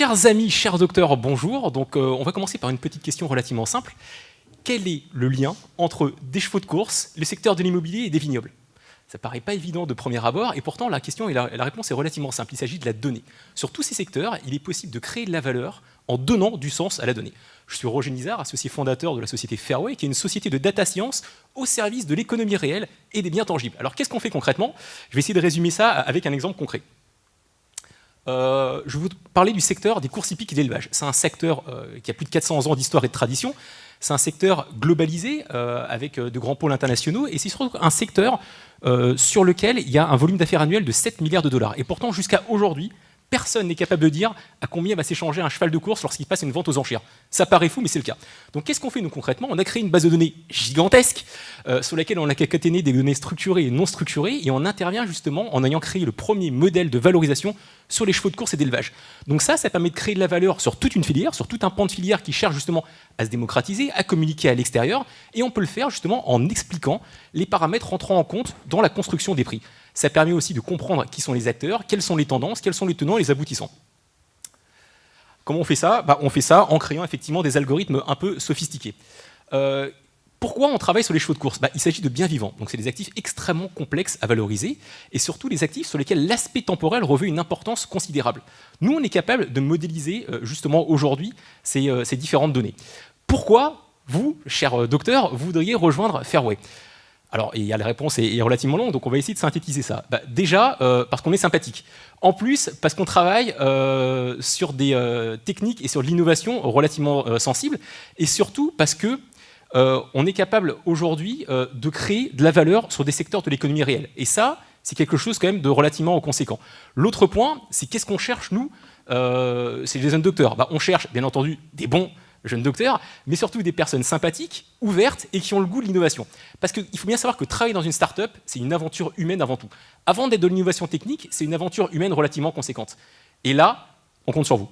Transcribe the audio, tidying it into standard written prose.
Chers amis, chers docteurs, bonjour. Donc, on va commencer par une petite question relativement simple. Quel est le lien entre des chevaux de course, le secteur de l'immobilier et des vignobles? Ça paraît pas évident de premier abord, et pourtant la question et la réponse est relativement simple. Il s'agit de la donnée. Sur tous ces secteurs, il est possible de créer de la valeur en donnant du sens à la donnée. Je suis Roger Nizar, associé fondateur de la société Fairway, qui est une société de data science au service de l'économie réelle et des biens tangibles. Alors qu'est-ce qu'on fait concrètement? Je vais essayer de résumer ça avec un exemple concret. Je vais vous parler du secteur des courses hippiques et d'élevage. C'est un secteur qui a plus de 400 ans d'histoire et de tradition. C'est un secteur globalisé avec de grands pôles internationaux et c'est surtout un secteur sur lequel il y a un volume d'affaires annuel de 7 milliards de dollars. Et pourtant, jusqu'à aujourd'hui, personne n'est capable de dire à combien va s'échanger un cheval de course lorsqu'il passe une vente aux enchères. Ça paraît fou, mais c'est le cas. Donc qu'est-ce qu'on fait nous concrètement? On a créé une base de données gigantesque sur laquelle on a concaténé des données structurées et non structurées et on intervient justement en ayant créé le premier modèle de valorisation sur les chevaux de course et d'élevage. Donc ça permet de créer de la valeur sur toute une filière, sur tout un pan de filière qui cherche justement à se démocratiser, à communiquer à l'extérieur et on peut le faire justement en expliquant les paramètres rentrant en compte dans la construction des prix. Ça permet aussi de comprendre qui sont les acteurs, quelles sont les tendances, quels sont les tenants et les aboutissants. Comment on fait ça? On fait ça en créant effectivement des algorithmes un peu sophistiqués. Pourquoi on travaille sur les chevaux de course? Il s'agit de biens vivants, donc c'est des actifs extrêmement complexes à valoriser, et surtout des actifs sur lesquels l'aspect temporel revêt une importance considérable. Nous, on est capable de modéliser justement aujourd'hui ces différentes données. Pourquoi vous, cher docteur, vous voudriez rejoindre Fairway? Alors, la réponse est relativement longue, donc on va essayer de synthétiser ça. Déjà, parce qu'on est sympathique. En plus, parce qu'on travaille sur des techniques et sur de l'innovation relativement sensibles, et surtout parce que on est capable aujourd'hui de créer de la valeur sur des secteurs de l'économie réelle. Et ça, c'est quelque chose quand même de relativement conséquent. L'autre point, c'est qu'est-ce qu'on cherche, nous, c'est les jeunes docteurs. On cherche, bien entendu, des bons jeunes docteurs, mais surtout des personnes sympathiques, ouvertes et qui ont le goût de l'innovation. Parce qu'il faut bien savoir que travailler dans une start-up, c'est une aventure humaine avant tout. Avant d'être de l'innovation technique, c'est une aventure humaine relativement conséquente. Et là, on compte sur vous.